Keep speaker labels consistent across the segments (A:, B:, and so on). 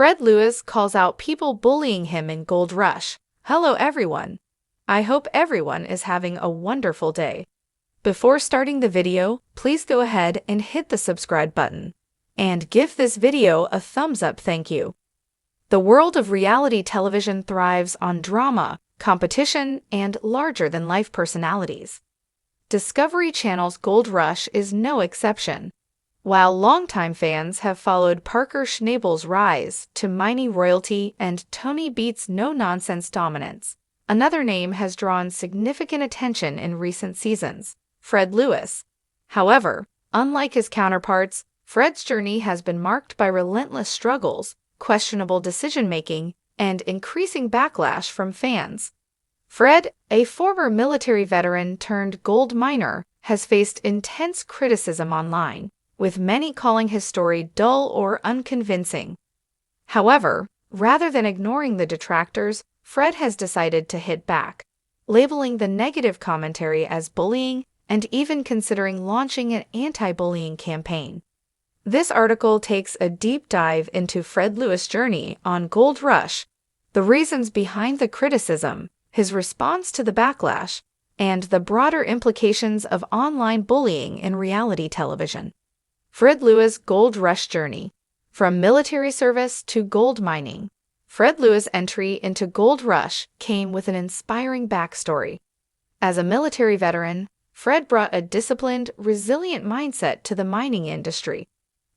A: Fred Lewis calls out people bullying him in Gold Rush. Hello everyone. I hope everyone is having a wonderful day. Before starting the video, please go ahead and hit the subscribe button. And give this video a thumbs up, thank you. The world of reality television thrives on drama, competition, and larger-than-life personalities. Discovery Channel's Gold Rush is no exception. While longtime fans have followed Parker Schnabel's rise to mining royalty and Tony Beat's no-nonsense dominance, another name has drawn significant attention in recent seasons: Fred Lewis. However, unlike his counterparts, Fred's journey has been marked by relentless struggles, questionable decision-making, and increasing backlash from fans. Fred, a former military veteran turned gold miner, has faced intense criticism online, with many calling his story dull or unconvincing. However, rather than ignoring the detractors, Fred has decided to hit back, labeling the negative commentary as bullying and even considering launching an anti-bullying campaign. This article takes a deep dive into Fred Lewis' journey on Gold Rush, the reasons behind the criticism, his response to the backlash, and the broader implications of online bullying in reality television. Fred Lewis' Gold Rush journey. From military service to gold mining, Fred Lewis' entry into Gold Rush came with an inspiring backstory. As a military veteran, Fred brought a disciplined, resilient mindset to the mining industry.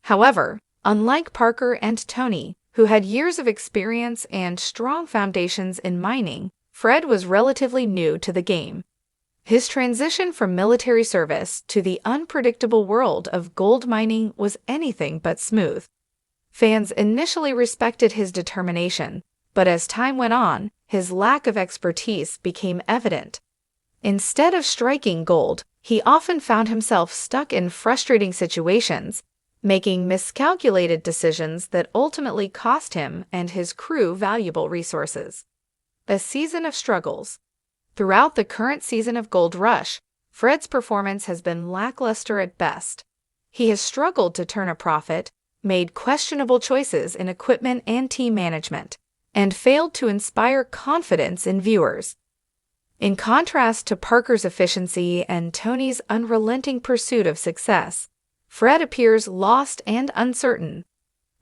A: However, unlike Parker and Tony, who had years of experience and strong foundations in mining, Fred was relatively new to the game. His transition from military service to the unpredictable world of gold mining was anything but smooth. Fans initially respected his determination, but as time went on, his lack of expertise became evident. Instead of striking gold, he often found himself stuck in frustrating situations, making miscalculated decisions that ultimately cost him and his crew valuable resources. A season of struggles. Throughout the current season of Gold Rush, Fred's performance has been lackluster at best. He has struggled to turn a profit, made questionable choices in equipment and team management, and failed to inspire confidence in viewers. In contrast to Parker's efficiency and Tony's unrelenting pursuit of success, Fred appears lost and uncertain.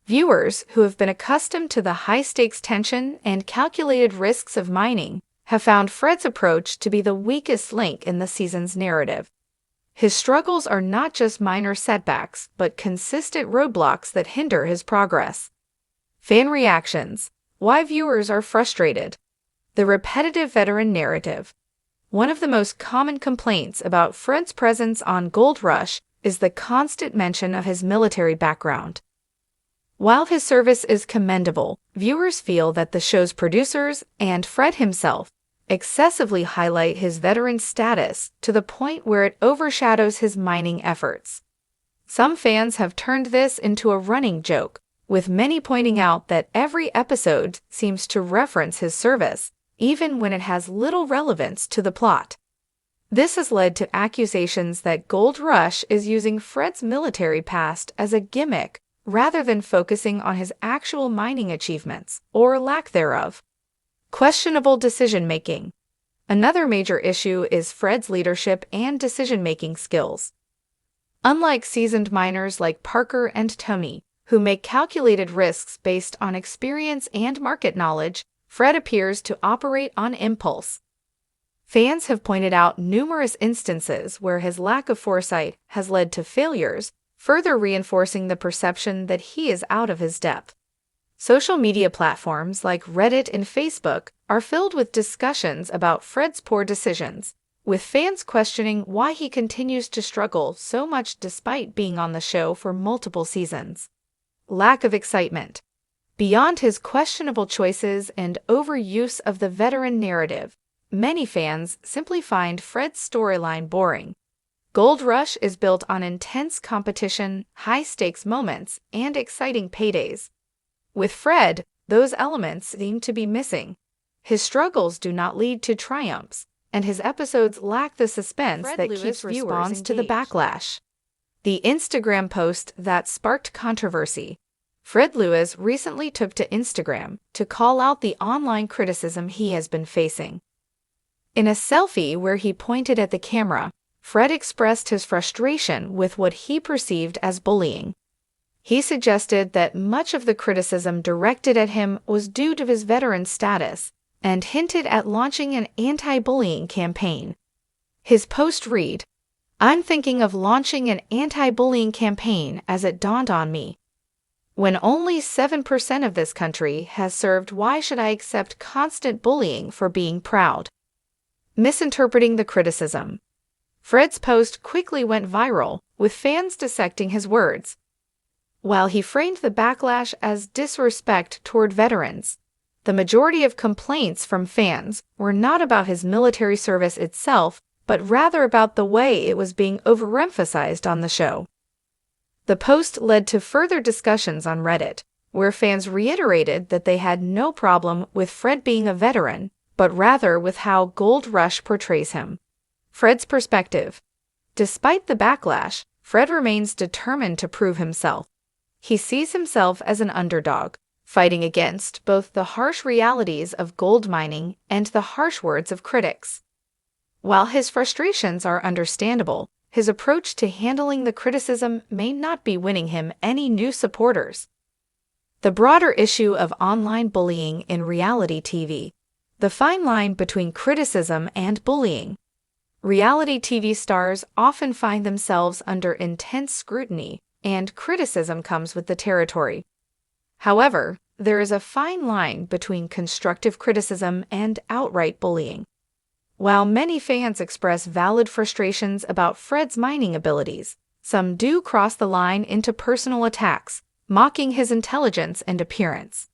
A: Viewers who have been accustomed to the high-stakes tension and calculated risks of mining have found Fred's approach to be the weakest link in the season's narrative. His struggles are not just minor setbacks, but consistent roadblocks that hinder his progress. Fan reactions. Why viewers are frustrated. The repetitive veteran narrative. One of the most common complaints about Fred's presence on Gold Rush is the constant mention of his military background. While his service is commendable, viewers feel that the show's producers and Fred himself excessively highlight his veteran status to the point where it overshadows his mining efforts. Some fans have turned this into a running joke, with many pointing out that every episode seems to reference his service, even when it has little relevance to the plot. This has led to accusations that Gold Rush is using Fred's military past as a gimmick rather than focusing on his actual mining achievements, or lack thereof. Questionable decision-making. Another major issue is Fred's leadership and decision-making skills. Unlike seasoned miners like Parker and Tony, who make calculated risks based on experience and market knowledge, Fred appears to operate on impulse. Fans have pointed out numerous instances where his lack of foresight has led to failures, further reinforcing the perception that he is out of his depth. Social media platforms like Reddit and Facebook are filled with discussions about Fred's poor decisions, with fans questioning why he continues to struggle so much despite being on the show for multiple seasons. Lack of excitement. Beyond his questionable choices and overuse of the veteran narrative, many fans simply find Fred's storyline boring. Gold Rush is built on intense competition, high-stakes moments, and exciting paydays. With Fred, those elements seem to be missing. His struggles do not lead to triumphs, and his episodes lack the suspense that keeps viewers to the backlash. The Instagram post that sparked controversy. Fred Lewis recently took to Instagram to call out the online criticism he has been facing. In a selfie where he pointed at the camera, Fred expressed his frustration with what he perceived as bullying. He suggested that much of the criticism directed at him was due to his veteran status and hinted at launching an anti-bullying campaign. His post read, "I'm thinking of launching an anti-bullying campaign as it dawned on me. When only 7% of this country has served, why should I accept constant bullying for being proud?" Misinterpreting the criticism. Fred's post quickly went viral, with fans dissecting his words. While he framed the backlash as disrespect toward veterans, the majority of complaints from fans were not about his military service itself, but rather about the way it was being overemphasized on the show. The post led to further discussions on Reddit, where fans reiterated that they had no problem with Fred being a veteran, but rather with how Gold Rush portrays him. Fred's perspective. Despite the backlash, Fred remains determined to prove himself. He sees himself as an underdog, fighting against both the harsh realities of gold mining and the harsh words of critics. While his frustrations are understandable, his approach to handling the criticism may not be winning him any new supporters. The broader issue of online bullying in reality TV. The fine line between criticism and bullying. Reality TV stars often find themselves under intense scrutiny, and criticism comes with the territory. However, there is a fine line between constructive criticism and outright bullying. While many fans express valid frustrations about Fred's mining abilities, some do cross the line into personal attacks, mocking his intelligence and appearance.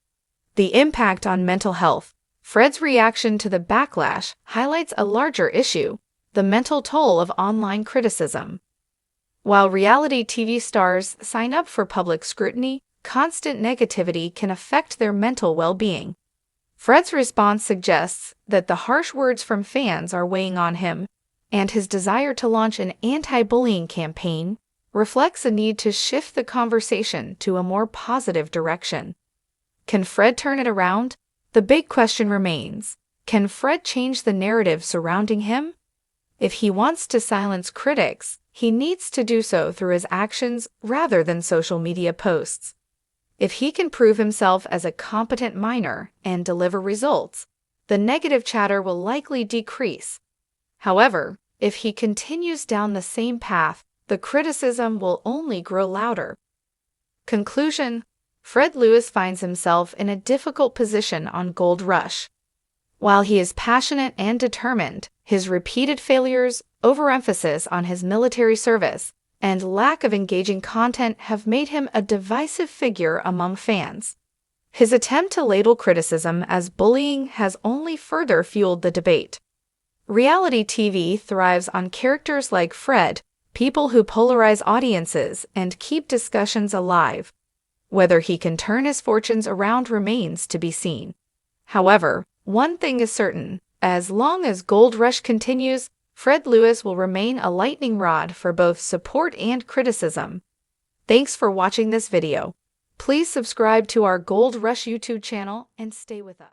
A: The impact on mental health. Fred's reaction to the backlash highlights a larger issue: the mental toll of online criticism. While reality TV stars sign up for public scrutiny, constant negativity can affect their mental well-being. Fred's response suggests that the harsh words from fans are weighing on him, and his desire to launch an anti-bullying campaign reflects a need to shift the conversation to a more positive direction. Can Fred turn it around? The big question remains: can Fred change the narrative surrounding him? If he wants to silence critics, he needs to do so through his actions rather than social media posts. If he can prove himself as a competent miner and deliver results, the negative chatter will likely decrease. However, if he continues down the same path, the criticism will only grow louder. Conclusion: Fred Lewis finds himself in a difficult position on Gold Rush. While he is passionate and determined, his repeated failures, overemphasis on his military service, and lack of engaging content have made him a divisive figure among fans. His attempt to label criticism as bullying has only further fueled the debate. Reality TV thrives on characters like Fred, people who polarize audiences and keep discussions alive. Whether he can turn his fortunes around remains to be seen. However, one thing is certain: as long as Gold Rush continues, Fred Lewis will remain a lightning rod for both support and criticism. Thanks for watching this video. Please subscribe to our Gold Rush YouTube channel and stay with us.